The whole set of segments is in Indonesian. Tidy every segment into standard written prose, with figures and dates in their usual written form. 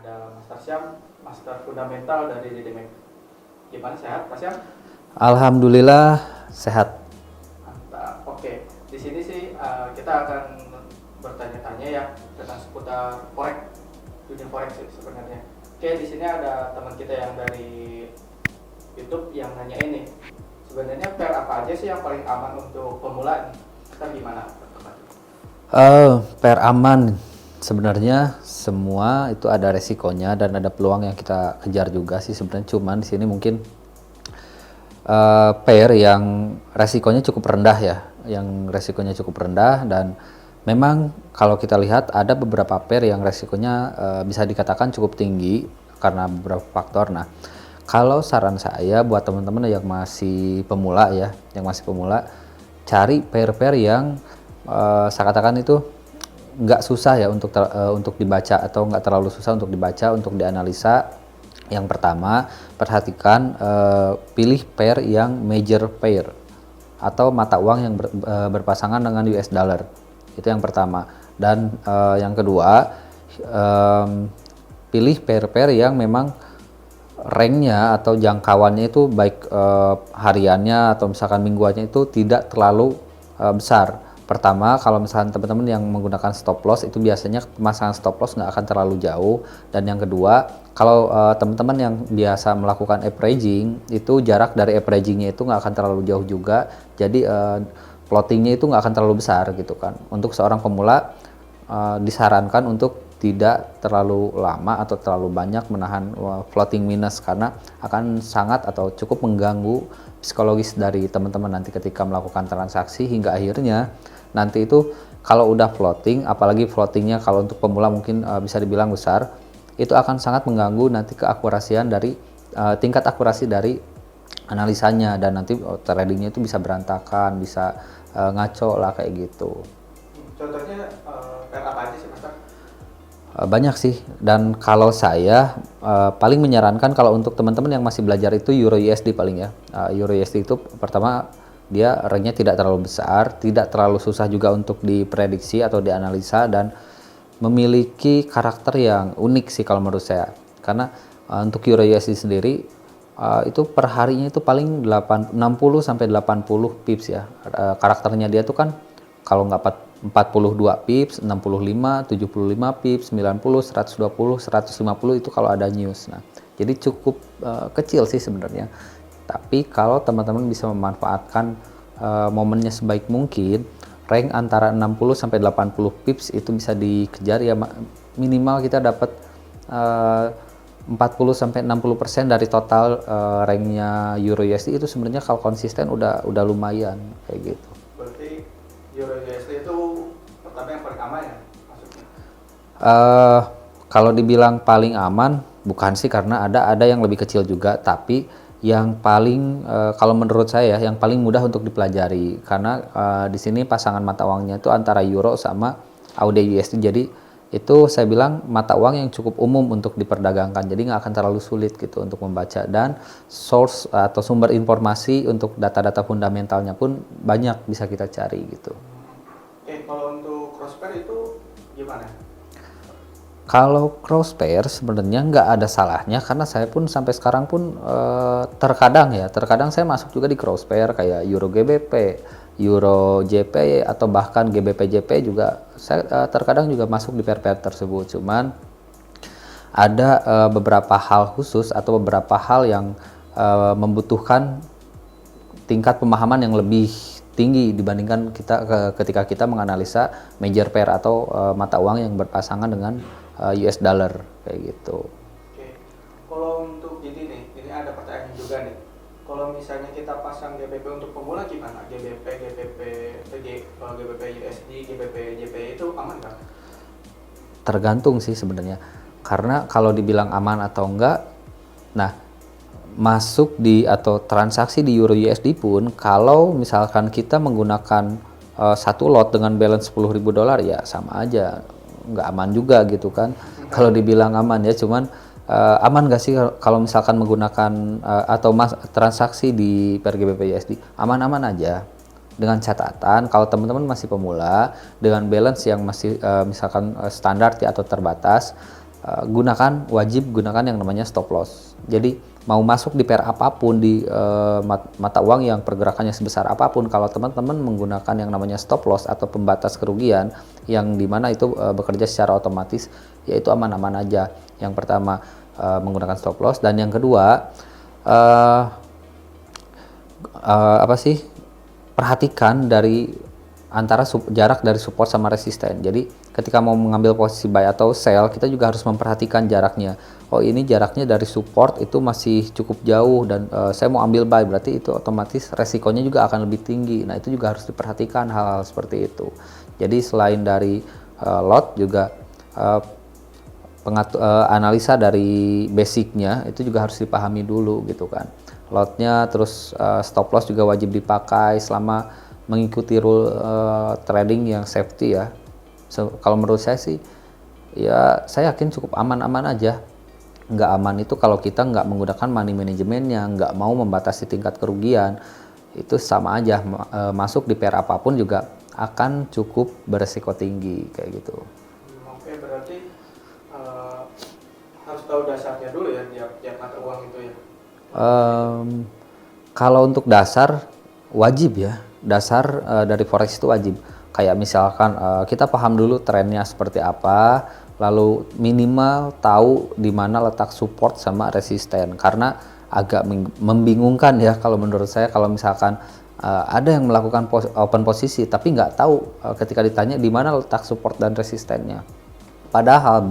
ada Master Syam, Master Fundamental dari DDMEC. Gimana, sehat Mas Syam? Alhamdulillah sehat. Mantap. Oke, di sini sih kita akan bertanya-tanya ya tentang seputar forex, dunia forex sih sebenarnya. Oke, di sini ada teman kita yang dari YouTube yang nanya ini. Sebenarnya pair apa aja sih yang paling aman untuk pemula? Kita gimana? Pair aman sebenarnya semua itu ada resikonya dan ada peluang yang kita kejar juga sih sebenarnya. Cuman di sini mungkin pair yang resikonya cukup rendah ya, yang resikonya cukup rendah dan memang kalau kita lihat ada beberapa pair yang resikonya bisa dikatakan cukup tinggi karena beberapa faktor. Nah, kalau saran saya buat teman-teman yang masih pemula ya, cari pair-pair yang saya katakan itu nggak susah ya untuk dibaca atau nggak terlalu susah untuk dibaca, untuk dianalisa. Yang pertama, perhatikan pilih pair yang major pair atau mata uang yang berpasangan dengan US dollar. Itu yang pertama. Dan yang kedua, pilih pair-pair yang memang ranknya atau jangkauannya itu baik hariannya atau misalkan mingguannya itu tidak terlalu besar. Pertama, kalau misalkan teman-teman yang menggunakan stop loss itu biasanya pemasangan stop loss nggak akan terlalu jauh. Dan yang kedua, kalau teman-teman yang biasa melakukan averaging itu jarak dari averagingnya itu nggak akan terlalu jauh juga. Jadi plottingnya itu nggak akan terlalu besar gitu kan. Untuk seorang pemula disarankan untuk tidak terlalu lama atau terlalu banyak menahan floating minus karena akan sangat atau cukup mengganggu psikologis dari teman-teman nanti ketika melakukan transaksi hingga akhirnya nanti itu kalau udah floating, apalagi floatingnya kalau untuk pemula mungkin bisa dibilang besar, itu akan sangat mengganggu nanti keakurasian dari tingkat akurasi dari analisanya dan nanti tradingnya itu bisa berantakan, bisa ngaco lah kayak gitu. Contohnya pair apa aja sih Mas? Banyak sih, dan kalau saya paling menyarankan kalau untuk teman-teman yang masih belajar itu Euro USD paling ya. Euro USD itu pertama dia ranknya tidak terlalu besar, tidak terlalu susah juga untuk diprediksi atau dianalisa dan memiliki karakter yang unik sih kalau menurut saya. Karena untuk Euro USD sendiri itu per harinya itu paling 60 sampai 80 pips ya. Karakternya dia tuh kan kalau nggak 42 pips, 65, 75 pips, 90, 120, 150 itu kalau ada news. Nah, jadi cukup kecil sih sebenarnya. Tapi kalau teman-teman bisa memanfaatkan momennya sebaik mungkin, rank antara 60 sampai 80 pips itu bisa dikejar ya, minimal kita dapat 40 sampai 60% dari total ranknya Euro USD itu sebenarnya kalau konsisten udah lumayan kayak gitu. Euro USD itu pertama yang paling aman ya maksudnya? Kalau dibilang paling aman bukan sih karena ada yang lebih kecil juga, tapi yang paling kalau menurut saya yang paling mudah untuk dipelajari karena di sini pasangan mata uangnya itu antara euro sama AUD USD, jadi itu saya bilang mata uang yang cukup umum untuk diperdagangkan, jadi nggak akan terlalu sulit gitu untuk membaca dan source atau sumber informasi untuk data-data fundamentalnya pun banyak bisa kita cari gitu. Kalau untuk cross pair itu gimana? Kalau cross pair sebenarnya nggak ada salahnya karena saya pun sampai sekarang pun terkadang saya masuk juga di cross pair kayak Euro GBP, Euro JP atau bahkan GBP JP juga saya terkadang juga masuk di pair-pair tersebut. Cuman ada beberapa hal khusus atau beberapa hal yang membutuhkan tingkat pemahaman yang lebih tinggi dibandingkan ketika kita menganalisa major pair atau mata uang yang berpasangan dengan US dollar kayak gitu. Oke. Kalau untuk ini ada pertanyaan juga nih. Kalau misalnya kita pasang GBP untuk pemula gimana? GBP USD, GBP JP itu aman kan? Tergantung sih sebenarnya. Karena kalau dibilang aman atau enggak, nah masuk di atau transaksi di Euro USD pun kalau misalkan kita menggunakan satu lot dengan balance $10.000 ya sama aja nggak aman juga gitu kan. Kalau dibilang aman ya, cuman aman nggak sih kalau misalkan menggunakan atau transaksi di per GBP USD? Aman-aman aja, dengan catatan kalau teman-teman masih pemula dengan balance yang masih misalkan standar ya atau terbatas, wajib gunakan yang namanya stop loss. Jadi mau masuk di pair apapun, di mata uang yang pergerakannya sebesar apapun, kalau teman-teman menggunakan yang namanya stop loss atau pembatas kerugian yang dimana itu bekerja secara otomatis, yaitu aman-aman aja. Yang pertama menggunakan stop loss, dan yang kedua perhatikan dari antara jarak dari support sama resisten. Jadi ketika mau mengambil posisi buy atau sell, kita juga harus memperhatikan jaraknya. Oh, ini jaraknya dari support itu masih cukup jauh dan saya mau ambil buy, berarti itu otomatis resikonya juga akan lebih tinggi. Nah, itu juga harus diperhatikan hal-hal seperti itu. Jadi selain dari lot juga analisa dari basicnya itu juga harus dipahami dulu gitu kan. Lotnya, terus stop loss juga wajib dipakai selama mengikuti rule trading yang safety ya. Kalau menurut saya sih, ya saya yakin cukup aman-aman aja. Nggak aman itu kalau kita nggak menggunakan money manajemennya, nggak mau membatasi tingkat kerugian, itu sama aja masuk di pair apapun juga akan cukup beresiko tinggi kayak gitu. Oke, berarti harus tahu dasarnya dulu ya tiap mata uang itu ya. Kalau untuk dasar wajib ya, dasar dari forex itu wajib. Kayak misalkan kita paham dulu trennya seperti apa, lalu minimal tahu di mana letak support sama resisten. Karena agak membingungkan ya kalau menurut saya kalau misalkan ada yang melakukan open posisi tapi nggak tahu ketika ditanya di mana letak support dan resistennya. Padahal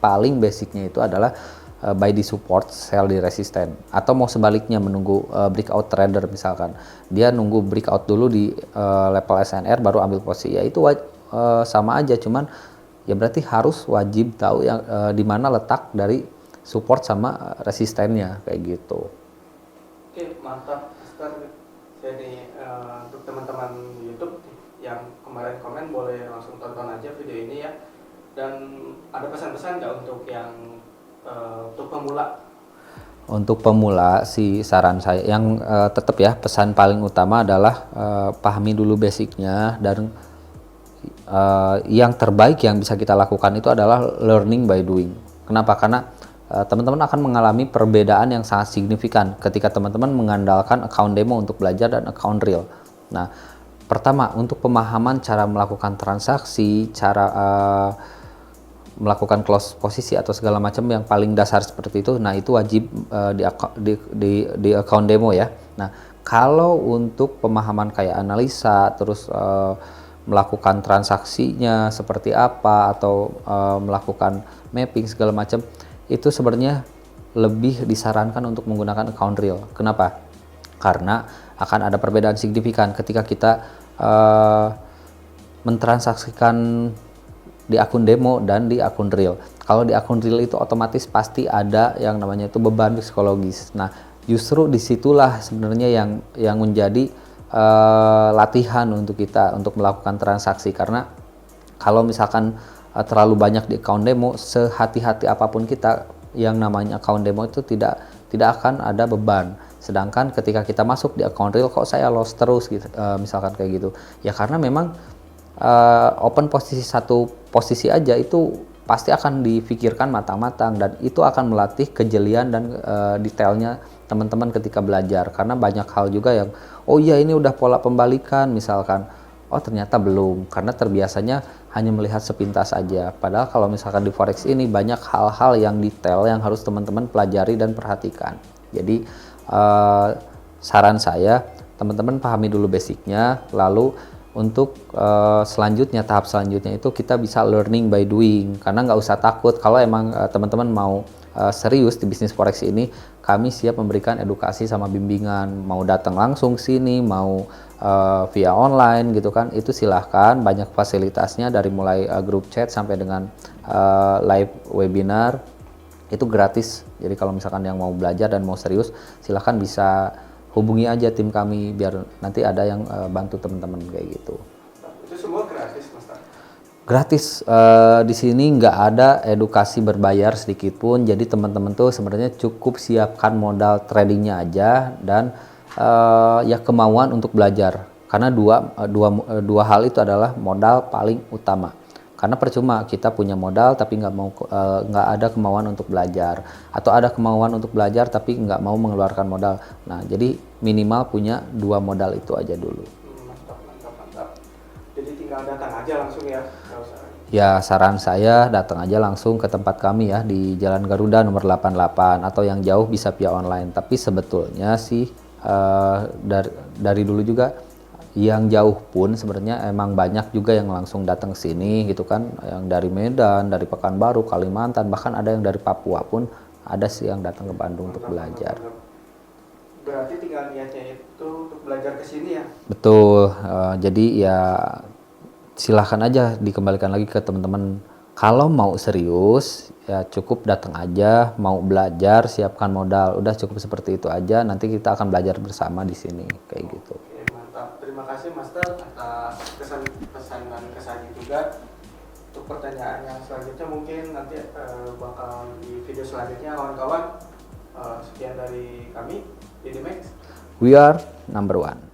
paling basicnya itu adalah buy di support, sell di resisten, atau mau sebaliknya menunggu breakout trader misalkan dia nunggu breakout dulu di level SNR baru ambil posisi, ya itu sama aja, cuman ya berarti harus wajib tahu yang di mana letak dari support sama resistennya kayak gitu. Oke, mantap Mister. Jadi untuk teman-teman YouTube yang kemarin komen boleh langsung tonton aja video ini ya. Dan ada pesan-pesan nggak untuk yang untuk pemula? Untuk pemula sih saran saya yang tetap ya, pesan paling utama adalah pahami dulu basicnya, dan yang terbaik yang bisa kita lakukan itu adalah learning by doing. Kenapa? Karena teman-teman akan mengalami perbedaan yang sangat signifikan ketika teman-teman mengandalkan account demo untuk belajar dan account real. Nah, pertama untuk pemahaman cara melakukan transaksi, cara melakukan close posisi atau segala macam yang paling dasar seperti itu, nah itu wajib di account demo ya. Nah, kalau untuk pemahaman kayak analisa, terus melakukan transaksinya seperti apa, atau melakukan mapping segala macam, itu sebenarnya lebih disarankan untuk menggunakan account real. Kenapa? Karena akan ada perbedaan signifikan ketika kita mentransaksikan di akun demo dan di akun real. Kalau di akun real itu otomatis pasti ada yang namanya itu beban psikologis. Nah, justru disitulah sebenarnya yang menjadi latihan untuk kita untuk melakukan transaksi. Karena kalau misalkan terlalu banyak di account demo, sehati-hati apapun kita, yang namanya account demo itu tidak akan ada beban. Sedangkan ketika kita masuk di account real, kok saya loss terus gitu, misalkan kayak gitu. Ya karena memang open satu posisi aja itu pasti akan difikirkan matang-matang, dan itu akan melatih kejelian dan detailnya teman-teman ketika belajar. Karena banyak hal juga yang oh iya ini udah pola pembalikan misalkan, oh ternyata belum, karena terbiasanya hanya melihat sepintas aja. Padahal kalau misalkan di forex ini banyak hal-hal yang detail yang harus teman-teman pelajari dan perhatikan. Jadi saran saya, teman-teman pahami dulu basicnya, lalu untuk selanjutnya, tahap selanjutnya itu kita bisa learning by doing. Karena nggak usah takut, kalau emang teman-teman mau serius di bisnis forex ini, kami siap memberikan edukasi sama bimbingan. Mau datang langsung sini, mau via online gitu kan, itu silahkan. Banyak fasilitasnya dari mulai grup chat sampai dengan live webinar, itu gratis. Jadi kalau misalkan yang mau belajar dan mau serius, silahkan bisa hubungi aja tim kami biar nanti ada yang bantu teman-teman kayak gitu. Itu semua gratis, Mas? Gratis. Di sini nggak ada edukasi berbayar sedikit pun. Jadi teman-teman tuh sebenarnya cukup siapkan modal tradingnya aja dan ya kemauan untuk belajar. Karena dua hal itu adalah modal paling utama. Karena percuma kita punya modal tapi nggak ada kemauan untuk belajar, atau ada kemauan untuk belajar tapi nggak mau mengeluarkan modal. Nah, jadi minimal punya 2 modal itu aja dulu. Mantap. Jadi tinggal datang aja langsung ya, nggak usah. Ya, saran saya datang aja langsung ke tempat kami ya di Jalan Garuda nomor 88, atau yang jauh bisa via online. Tapi sebetulnya sih dari dulu juga yang jauh pun sebenarnya emang banyak juga yang langsung datang ke sini gitu kan, yang dari Medan, dari Pekanbaru, Kalimantan, bahkan ada yang dari Papua pun ada sih yang datang ke Bandung untuk belajar. Berarti tinggal niatnya itu untuk belajar ke sini ya? Betul, jadi ya silahkan aja dikembalikan lagi ke teman-teman. Kalau mau serius ya cukup datang aja, mau belajar siapkan modal, udah cukup seperti itu aja. Nanti kita akan belajar bersama di sini kayak gitu. Oke, mantap. Terima kasih Master atas pesan dan kesannya juga. Untuk pertanyaan yang selanjutnya mungkin nanti bakal di video selanjutnya kawan-kawan. Sekian dari kami, Didimax. We are number one.